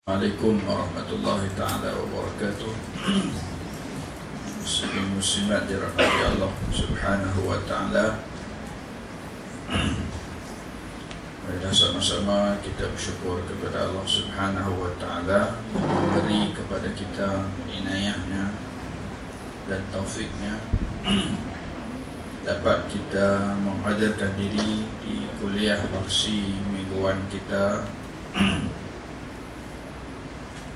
Assalamualaikum warahmatullahi ta'ala wabarakatuh. Muslimin muslimat dirahmati Allah subhanahu wa ta'ala. Marilah sama-sama kita bersyukur kepada Allah subhanahu wa ta'ala memberi kepada kita inayahnya dan taufiknya dapat kita menghadirkan diri di kuliah faksi mingguan kita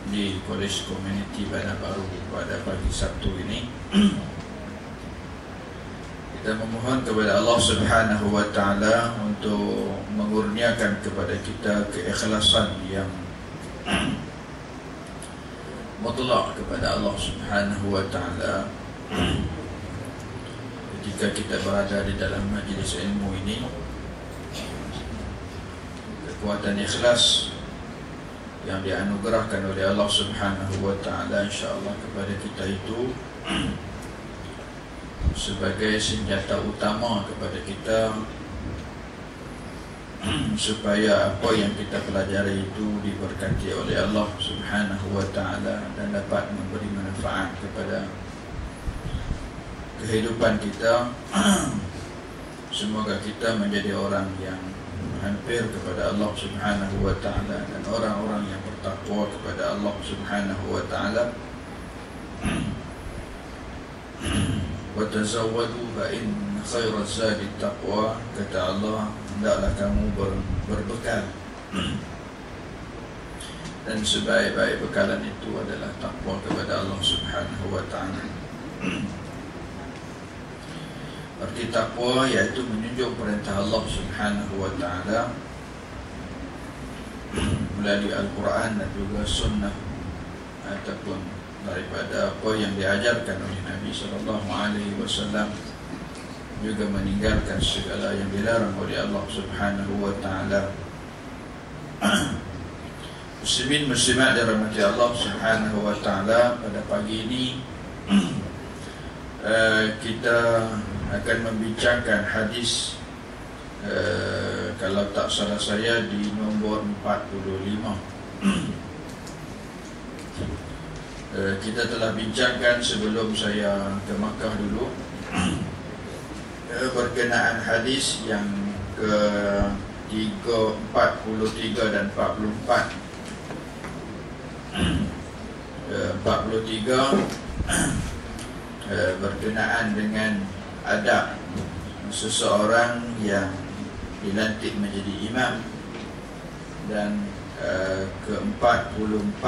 di Kolej Komuniti Bandar Baru pada pagi Sabtu ini. Kita memohon kepada Allah Subhanahu wa taala untuk mengurniakan kepada kita keikhlasan yang mutlak kepada Allah Subhanahu wa taala ketika kita berada di dalam majlis ilmu ini. Kekuatan ikhlas yang dianugerahkan oleh Allah Subhanahu wa taala insyaallah kepada kita itu sebagai senjata utama kepada kita supaya apa yang kita pelajari itu diberkati oleh Allah Subhanahu wa taala dan dapat memberi manfaat kepada kehidupan kita. Semoga kita menjadi orang yang hampir kepada Allah Subhanahu wa ta'ala dan orang-orang yang bertakwa kepada Allah Subhanahu wa ta'ala. Wa tazawwadu fa in khairaz zadi taqwa, kata Allah, hendaklah kamu berbekal dan sebaik-baik bekalan itu adalah takwa kepada Allah Subhanahu wa ta'ala. Arti takwa yaitu menunjuk perintah Allah Subhanahu wa ta'ala melalui Al-Quran dan juga Sunnah ataupun daripada apa yang diajarkan oleh Nabi SAW, juga meninggalkan segala yang dilarang oleh Allah Subhanahu wa ta'ala. Muslimin muslimat dirahmati Allah Subhanahu wa ta'ala, pada pagi ini kita akan membincangkan hadis kalau tak salah saya di nombor 45. Kita telah bincangkan sebelum saya ke Makkah dulu berkenaan hadis yang ke 43 dan 44. 43 berkenaan dengan adab seseorang yang dilantik menjadi imam, dan ke-44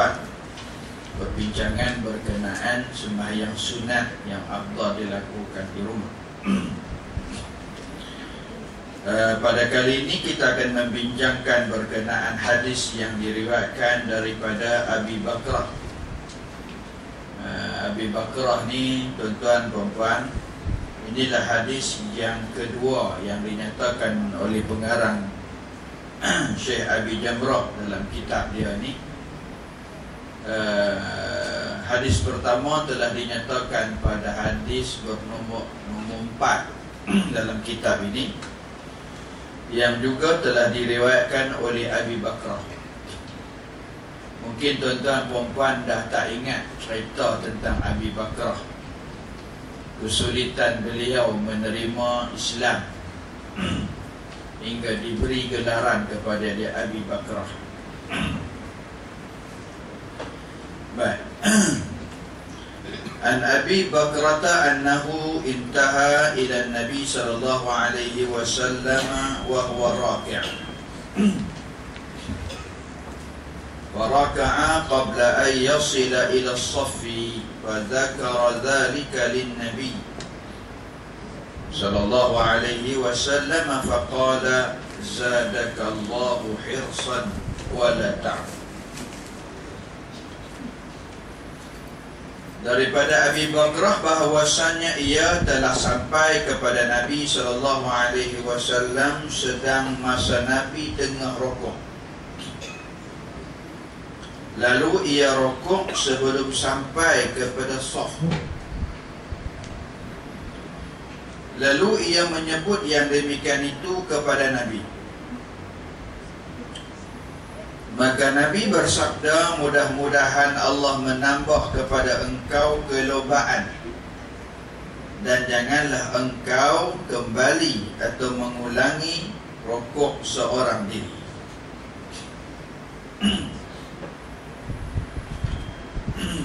perbincangan berkenaan sembahyang sunat yang afdal dilakukan di rumah. Pada kali ini kita akan membincangkan berkenaan hadis yang diriwayatkan daripada Abi Bakrah. Abi Bakrah ni, tuan-tuan puan-puan, inilah hadis yang kedua yang dinyatakan oleh pengarang Syekh Abi Jamrah dalam kitab dia ni. Hadis pertama telah dinyatakan pada hadis bernomor 4 dalam kitab ini, yang juga telah diriwayatkan oleh Abi Bakrah. Mungkin tuan-tuan puan-puan dah tak ingat cerita tentang Abi Bakrah, kesulitan beliau menerima Islam hingga diberi gelaran kepada dia Abi Bakrah. Baik. An Abi Bakrata annahu intaha ila Nabi sallallahu alaihi wasallam wa huwa raki'. وركع قبل أن يصل إلى الصف فذكر ذلك للنبي صلى الله عليه وسلم فقال زادك الله حرصا ولا تعف. Daripada Abi Bakrah bahawasanya ia telah sampai kepada Nabi SAW sedang masa Nabi tengah rukuk. Lalu ia rukuk sebelum sampai kepada saf. Lalu ia menyebut yang demikian itu kepada Nabi. Maka Nabi bersabda, mudah-mudahan Allah menambah kepada engkau kelobaan, dan janganlah engkau kembali atau mengulangi rokok seorang diri.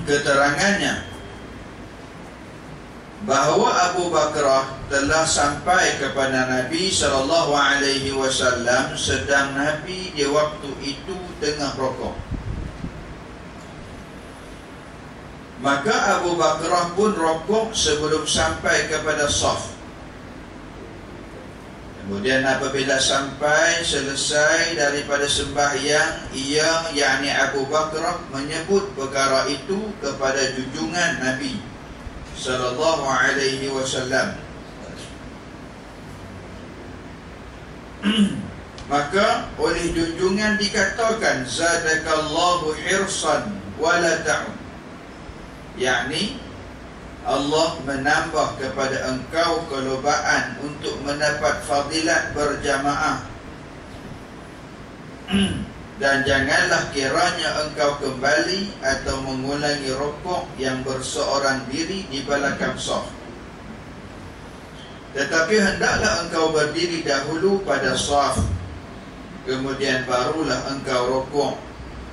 Keterangannya bahawa Abu Bakrah telah sampai kepada Nabi SAW sedang Nabi di waktu itu tengah rokok. Maka Abu Bakrah pun rokok sebelum sampai kepada saf. Kemudian apabila sampai selesai daripada sembahyang, ia, yakni Abu Bakrah, menyebut perkara itu kepada junjungan Nabi sallallahu alaihi wasallam. Maka oleh junjungan dikatakan, zadakallahu hirsan wala ta'ud, yakni Allah menambah kepada engkau kelobaan untuk mendapat fadilat berjamaah, dan janganlah kiranya engkau kembali atau mengulangi rokok yang berseorang diri di belakang saf. Tetapi hendaklah engkau berdiri dahulu pada saf, kemudian barulah engkau rokok,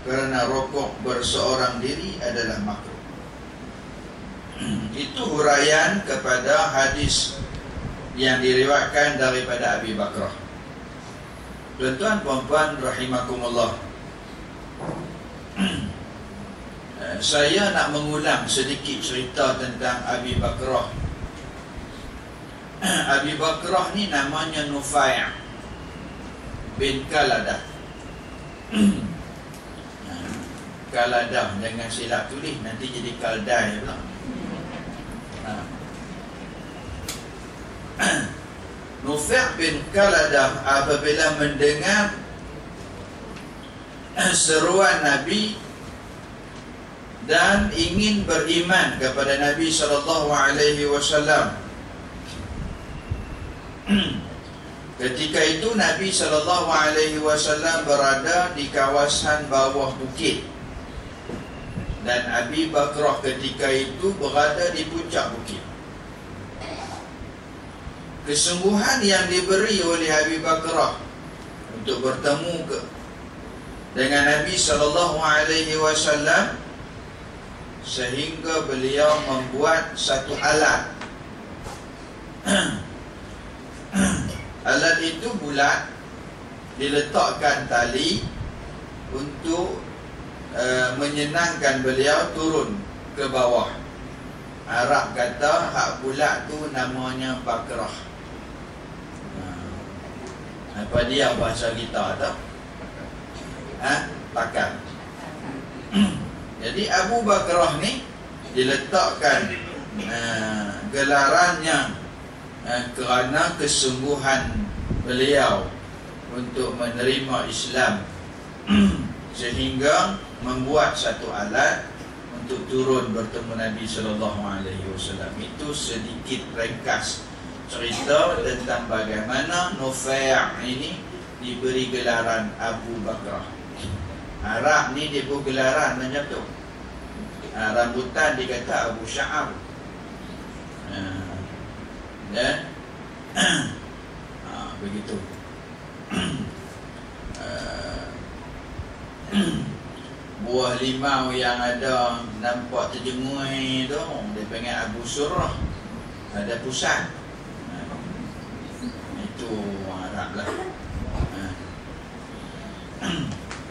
kerana rokok berseorang diri adalah makruh. Itu huraian kepada hadis yang diriwayatkan daripada Abi Bakrah. Tuan-tuan puan-puan rahimakumullah, saya nak mengulang sedikit cerita tentang Abi Bakrah. Abi Bakrah ni namanya Nufai' bin Kaladah. Kaladah, jangan silap tulis, nanti jadi Kaldai pula. Nufai' bin Kaladah apabila mendengar seruan Nabi dan ingin beriman kepada Nabi SAW, ketika itu Nabi SAW berada di kawasan bawah bukit, dan Abi Bakrah ketika itu berada di puncak bukit. Kesungguhan yang diberi oleh Abi Bakrah untuk bertemu dengan Nabi SAW, sehingga beliau membuat satu alat. Alat itu bulat, diletakkan tali untuk menyenangkan beliau turun ke bawah. Arab kata hak bulat tu namanya Bakrah. Apa dia bahasa kita tak? Takkan. Jadi Abu Bakrah ni diletakkan gelarannya kerana kesungguhan beliau untuk menerima Islam, sehingga membuat satu alat untuk turun bertemu Nabi SAW. Itu sedikit ringkas cerita tentang bagaimana Nufai' ini diberi gelaran Abu Bakrah. Arab ni dia beri gelaran macam tu. Rambutan dikata Abu Sya'ab. Dan begitu. Buah limau yang ada nampak terjengui tu, dia panggil Abu Surah. Ada pusat. Itu Arab lah.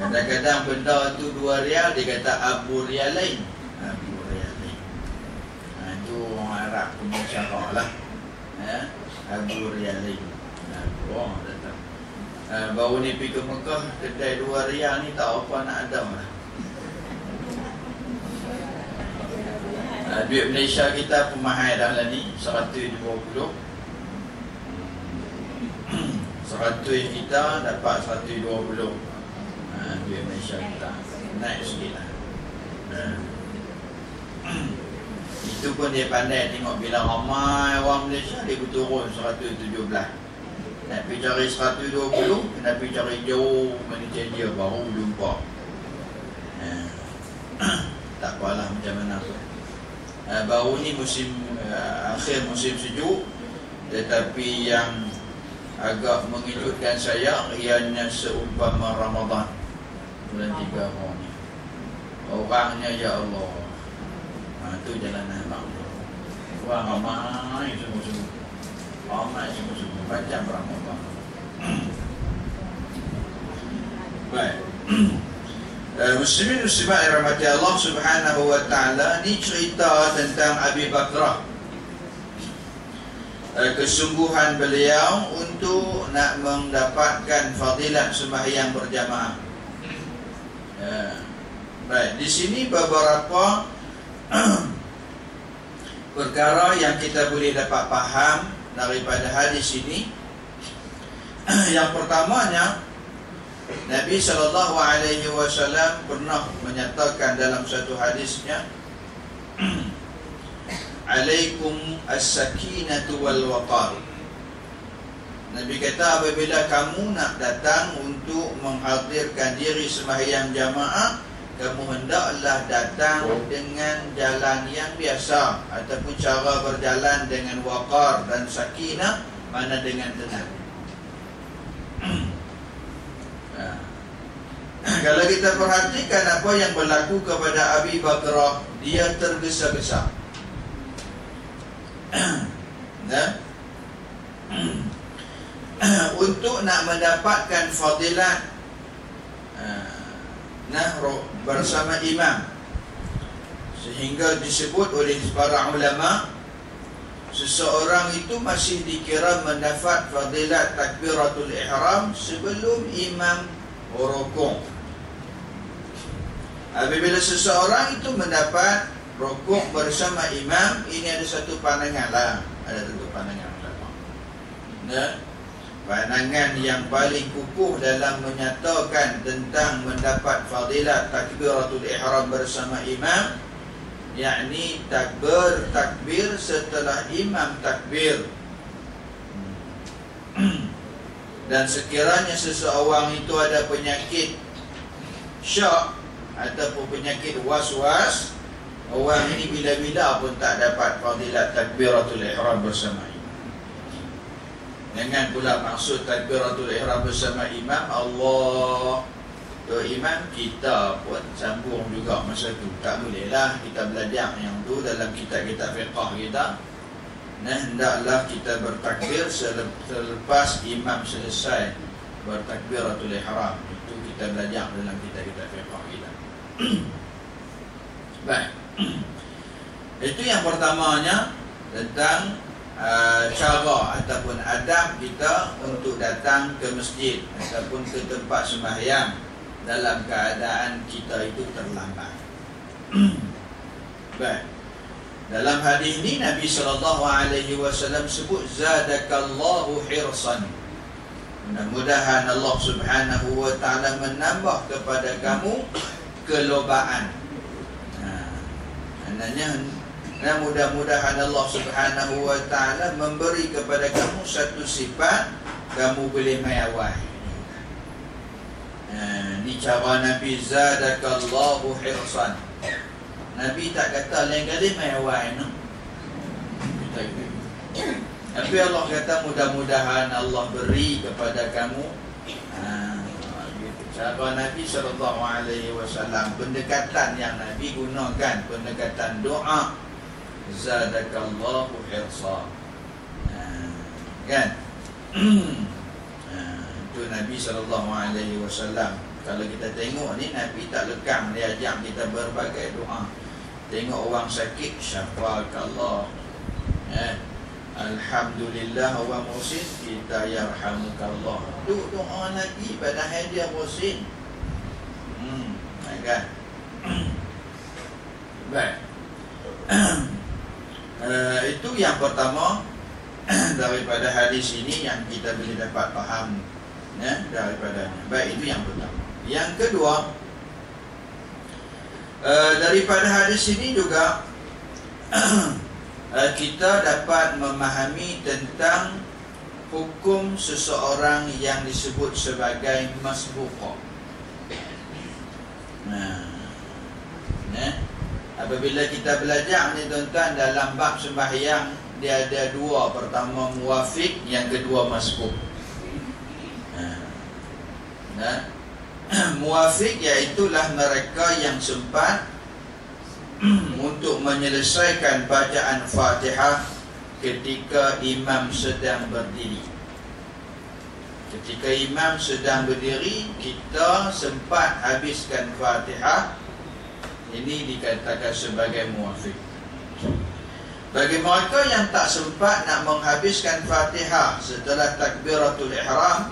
Kadang-kadang benda tu 2 rial, dia kata Abu Rialain. Abu Rialain. Itu orang Arab punya cara lah. Abu Rialain. Orang datang. Baru ni pergi ke Mekah, kedai 2 rial ni tak apa nak ada lah. Duit Malaysia kita pemahal dah lah ni 120. 100 kita dapat 120. Duit Malaysia kita naik sikit lah. Itu pun dia pandai tengok, bila ramai orang Malaysia dia turun 117. Nak pergi cari 120, nak pergi cari jauh, mana dia baru jumpa. Tak apalah macam mana pun. Baru ni musim akhir musim sejuk, tetapi yang agak mengejutkan saya ianya seumpama Ramadan bulan 3 orang ni. Orangnya ya Allah, tu jalanan makhluk. Orang ramai semua-semua, ramai semua-semua macam Ramadan. Baik. Muslimin muslimat yang rahmati Allah Subhanahu wa taala, ni cerita tentang Abi Bakrah. Kesungguhan beliau untuk nak mendapatkan fadilat sembahyang berjamaah. Baik, di sini beberapa perkara yang kita boleh dapat faham daripada hadis ini. Yang pertamanya, Nabi SAW pernah menyatakan dalam satu hadisnya, alaikum as-sakinatu wal waqar. Nabi kata, apabila kamu nak datang untuk menghadirkan diri sembahyang jamaah, kamu hendaklah datang dengan jalan yang biasa, ataupun cara berjalan dengan waqar dan sakinah, mana dengan tenang. Kalau kita perhatikan apa yang berlaku kepada Abi Bakrah, dia tergesa-gesa. Untuk nak mendapatkan fadilat bersama imam, sehingga disebut oleh para ulama, seseorang itu masih dikira mendapat fadilat takbiratul ihram sebelum imam rukuk. Apabila seseorang itu mendapat rukuk bersama imam, ini ada satu pandangan lah, ada satu pandangan ulama. Pandangan yang paling kukuh dalam menyatakan tentang mendapat fadilat takbiratul ihram bersama imam, yakni takbir setelah imam takbir. Dan sekiranya seseorang itu ada penyakit syak ataupun penyakit was-was, orang ini bila-bila pun tak dapat fadilat takbiratul ihram bersama imam. Dengan pula maksud takbiratul ihram bersama imam, Allah tu imam, kita pun sambung juga masa tu. Tak bolehlah kita belajar yang tu dalam kitab-kitab fiqh kita. Hendaklah kita bertakbir selepas imam selesai bertakbiratul ihram. Itu kita belajar dalam kitab-kitab fiqh kita. Baik. Itu yang pertamanya tentang cara ataupun adab kita untuk datang ke masjid ataupun ke tempat sembahyang dalam keadaan kita itu terlambat. Baik. Dalam hadis ini Nabi SAW sebut zadakallahu hirsan. Mudah-mudahan Allah Subhanahu wa taala menambah kepada kamu kelobaan. Dan mudah-mudahan Allah Subhanahu wa taala memberi kepada kamu satu sifat, kamu boleh mayawai. Ini cara Nabi, zadakallahu hirsan. Nabi tak kata lain kali mayawai no. Tapi Allah kata mudah-mudahan Allah beri kepada kamu. Cara Nabi SAW, pendekatan yang Nabi gunakan, pendekatan doa, zadakallahu hirsa. Kan? Itu Nabi SAW. Kalau kita tengok ni, Nabi tak lekang, dia ajak kita berbagai doa. Tengok orang sakit, syafakallah. Alhamdulillah wa muhsin, kita yarhamukallah. Itu doa Nabi pada dia muhsin. Kan? Baik. Itu yang pertama daripada hadis ini yang kita boleh dapat faham daripadanya. Baik, itu yang pertama. Yang kedua, daripada hadis ini juga kita dapat memahami tentang hukum seseorang yang disebut sebagai masbuqah. Apabila kita belajar ni tuan-tuan, dalam bab sembahyang dia ada dua. Pertama muwafiq, yang kedua masbuk. Muwafiq iaitulah mereka yang sempat untuk menyelesaikan bacaan Fatihah ketika imam sedang berdiri. Ketika imam sedang berdiri, kita sempat habiskan Fatihah. Ini dikatakan sebagai muwafiq. Bagi mereka yang tak sempat nak menghabiskan Fatihah setelah takbiratul ihram,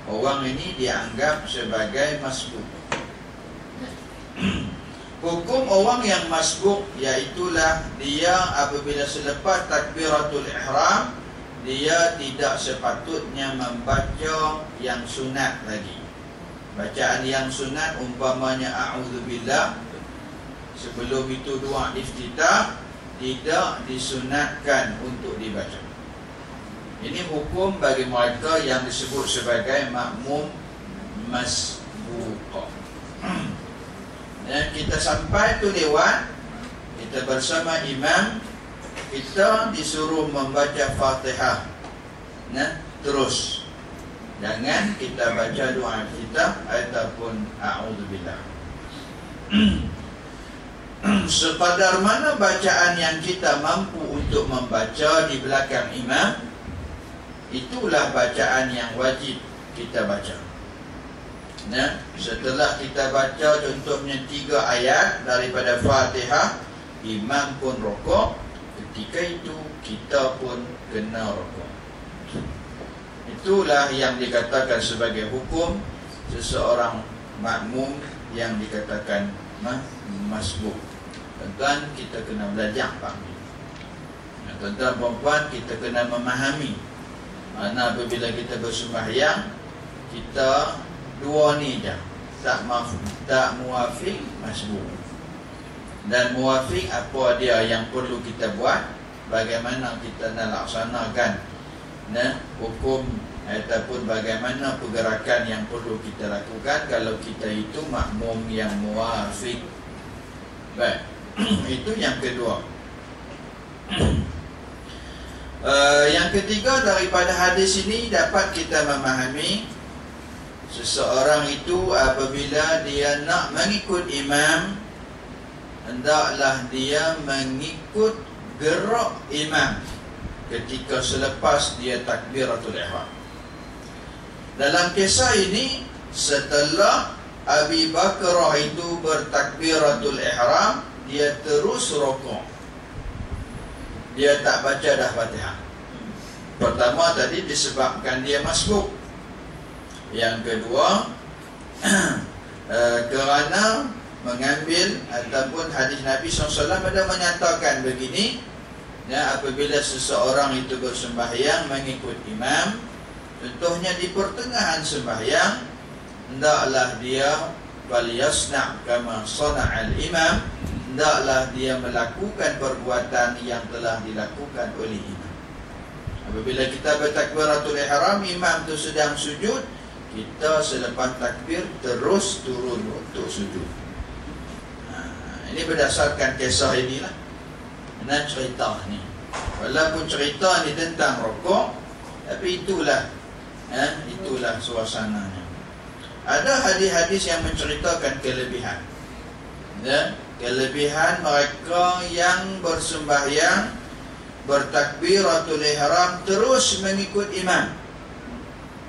orang ini dianggap sebagai masbuk. Hukum orang yang masbuk iaitulah dia apabila selepas takbiratul ihram, dia tidak sepatutnya membaca yang sunat lagi. Bacaan yang sunat umpamanya a'udzubillah, sebelum itu doa iftitah, tidak disunatkan untuk dibaca. Ini hukum bagi mereka yang disebut sebagai makmum masbuq. Kita sampai tu lewat, kita bersama imam, kita disuruh membaca Fatihah. Terus jangan kita baca doa iftitah ataupun a'udzubillah. Sekadar mana bacaan yang kita mampu untuk membaca di belakang imam, itulah bacaan yang wajib kita baca. Setelah kita baca contohnya 3 ayat daripada Fatihah, imam pun rukuk, ketika itu kita pun kena rukuk. Itulah yang dikatakan sebagai hukum seseorang makmum yang dikatakan masbuk. Tuan-tuan, kita kena belajar bab ni. Tuan-tuan perempuan, kita kena memahami mana apabila kita bersembahyang, kita dua ni je, tak muwafiq, masbuk. Dan muwafiq, apa dia yang perlu kita buat, bagaimana kita nak laksanakan hukum ataupun bagaimana pergerakan yang perlu kita lakukan kalau kita itu makmum yang muwafiq. Baik. Itu yang kedua. Yang ketiga, daripada hadis ini dapat kita memahami seseorang itu apabila dia nak mengikut imam, hendaklah dia mengikut gerak imam ketika selepas dia takbiratul ihram. Dalam kisah ini, setelah Abi Bakrah itu bertakbiratul ihram, dia terus rukuk. Dia tak baca dah Fatihah. Pertama tadi disebabkan dia masbuk. Yang kedua kerana mengambil ataupun hadis Nabi SAW ada menyatakan begini, apabila seseorang itu bersembahyang mengikut imam, contohnya di pertengahan sembahyang, hendaklah dia falyasna' kama sana'al imam, hendaklah dia melakukan perbuatan yang telah dilakukan oleh imam. Apabila kita bertakbiratul ihram, imam itu sedang sujud, kita selepas takbir terus turun untuk sujud. Ini berdasarkan kisah inilah. Nak cerita ni, walaupun cerita ni tentang rukuk, tapi itulah suasananya. Ada hadis-hadis yang menceritakan kelebihan. Kelebihan mereka yang bersembahyang bertakbiratul ihram terus mengikut imam.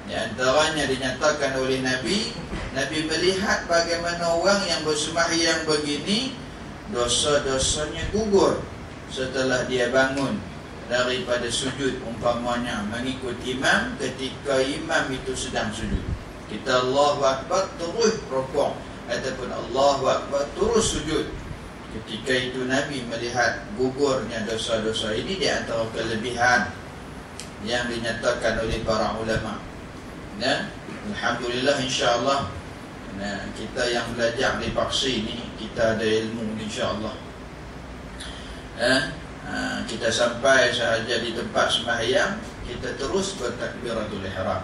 Di antaranya dinyatakan oleh Nabi melihat bagaimana orang yang bersembahyang begini, dosa-dosanya gugur setelah dia bangun daripada sujud, umpamanya mengikut imam ketika imam itu sedang sujud. Kita Allahu Akbar terus rukuk ataupun Allahu Akbar terus sujud. Ketika itu Nabi melihat gugurnya dosa-dosa ini di antara kelebihan yang dinyatakan oleh para ulama. Alhamdulillah, insya-Allah kita yang belajar di Paksi ini, kita ada ilmu insya-Allah. Kita sampai sahaja di tempat sembahyang, kita terus bertakbiratul ihram.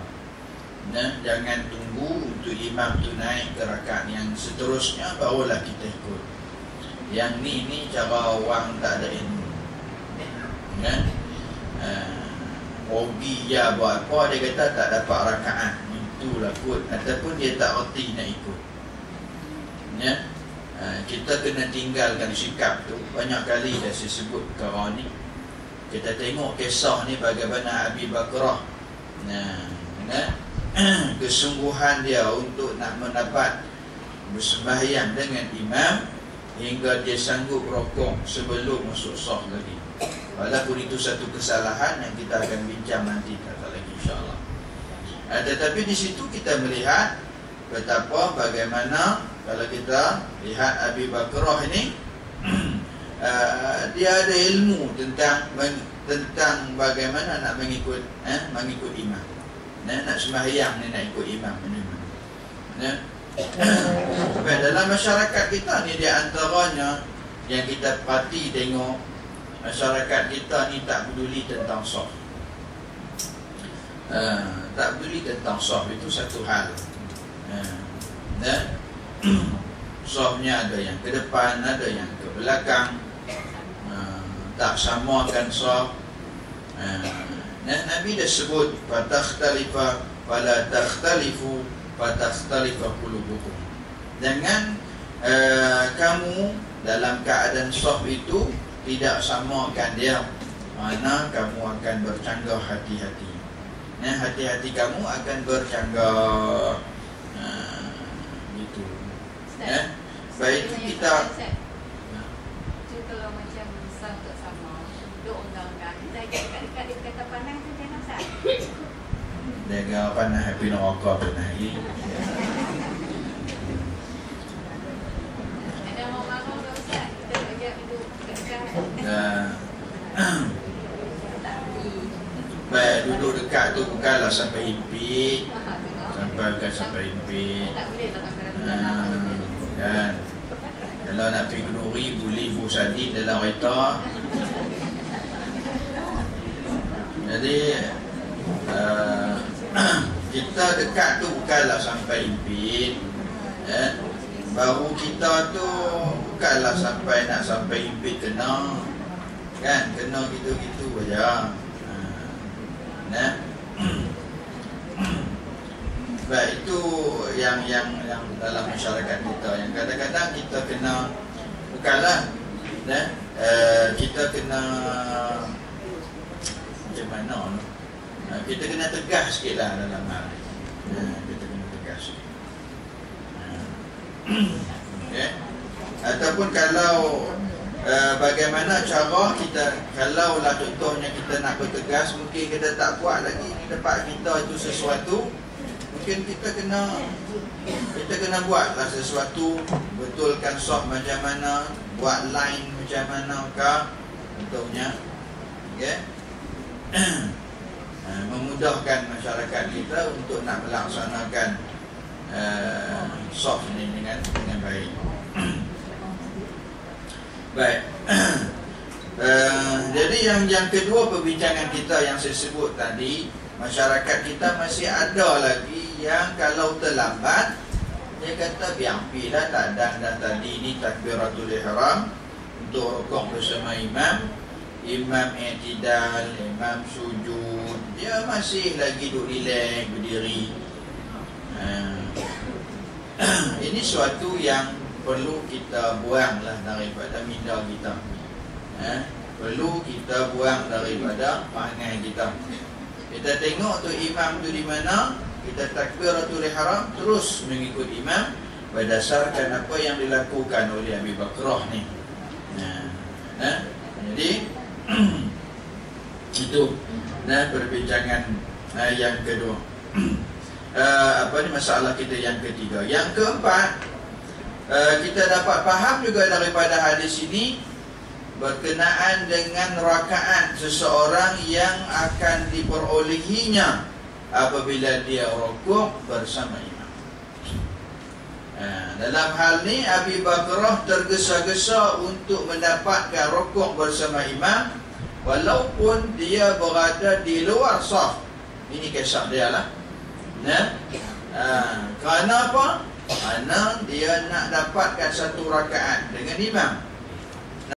Jangan tunggu untuk imam tu naik ke rakaat yang seterusnya barulah kita ikut. Yang ni cara orang tak ada ilmu, kan? Hobi ya buat apa, dia kata tak dapat rakaat, itulah kot, ataupun dia tak reti nak ikut, ya. Kita kena tinggalkan sikap tu. Banyak kali dah saya sebut perkara ni. Kita tengok kisah ni bagaimana Abi Bakrah, kesungguhan dia untuk nak mendapat bersembahyang dengan imam, hingga dia sanggup rokok sebelum masuk saf lagi. Walaupun itu satu kesalahan yang kita akan bincang nanti kata lagi insyaAllah. Tetapi di situ kita melihat betapa bagaimana kalau kita lihat Abi Bakrah ini dia ada ilmu tentang bagaimana nak mengikut imam, nak sembahyang ni, nak ikut imam ni. Dalam masyarakat kita ni, di antaranya yang kita perhati tengok, masyarakat kita ni tak peduli tentang saf. Tak peduli tentang saf itu satu hal. Safnya ada yang ke depan, ada yang ke belakang, tak samakan saf. Nabi dah sebut, fatakhtalifa fala takhtalifu fatakhtalifa qulubukum. Jangan kamu dalam keadaan saf itu tidak samakan dia, mana kamu akan bercanggah hati-hati. Hati-hati kamu akan bercanggah. Gitu. Baik itu kita. Kalau macam saf tak sama, duk undang-undang, kita dekat dia kata pandang tu jangan sah. Jaga panah api neraka tu lagi. Ada mau marah tak Ustaz? Kita ajak duduk dekat. Baik, duduk dekat tu bukanlah sampai impit. Sampai impit. Tak boleh tak Kan. Kalau nak pergi kenduri, boleh busadin dalam kereta. Jadi kita dekat tu bukanlah sampai impit, baru kita tu bukanlah sampai impit kena, kan, kena gitu-gitu aja. Baik, itu yang dalam masyarakat kita, yang kadang-kadang kita kena, bukanlah kita kena macam mana, kita kena tegas sikit lah dalam hal ni. Kita kena tegas sikit. Okay. Ataupun kalau bagaimana cara kita, kalau lah contohnya kita nak bertegas, mungkin kita tak buat lagi di depan kita itu sesuatu, mungkin kita kena buatlah sesuatu, betulkan saf macam mana, buat line macam mana kah contohnya, okay? Memudahkan masyarakat kita untuk nak melaksanakan saf ini dengan baik. Baik. Jadi yang kedua perbincangan kita yang saya sebut tadi, masyarakat kita masih ada lagi yang kalau terlambat, dia kata biarlah tak dah tadi ni takbiratul ihram untuk rukuk bersama imam i'tidal, imam sujud, dia masih lagi duduk relax berdiri. Ini suatu yang perlu kita buanglah daripada minda kita. Perlu kita buang daripada perangai kita. Kita tengok tu imam tu di mana, kita takbiratul ihram terus mengikut imam berdasarkan apa yang dilakukan oleh Abi Bakrah ni. Jadi itu perbincangan yang kedua. Masalah kita yang ketiga. Yang keempat, kita dapat faham juga daripada hadis ini berkenaan dengan rakaat seseorang yang akan diperolehinya apabila dia rukuk bersama imam. Dalam hal ni Abi Bakrah tergesa-gesa untuk mendapatkan rukuk bersama imam walaupun dia berada di luar saf. Ini kisah dia lah. Kerana apa? Kerana dia nak dapatkan satu rakaat dengan imam.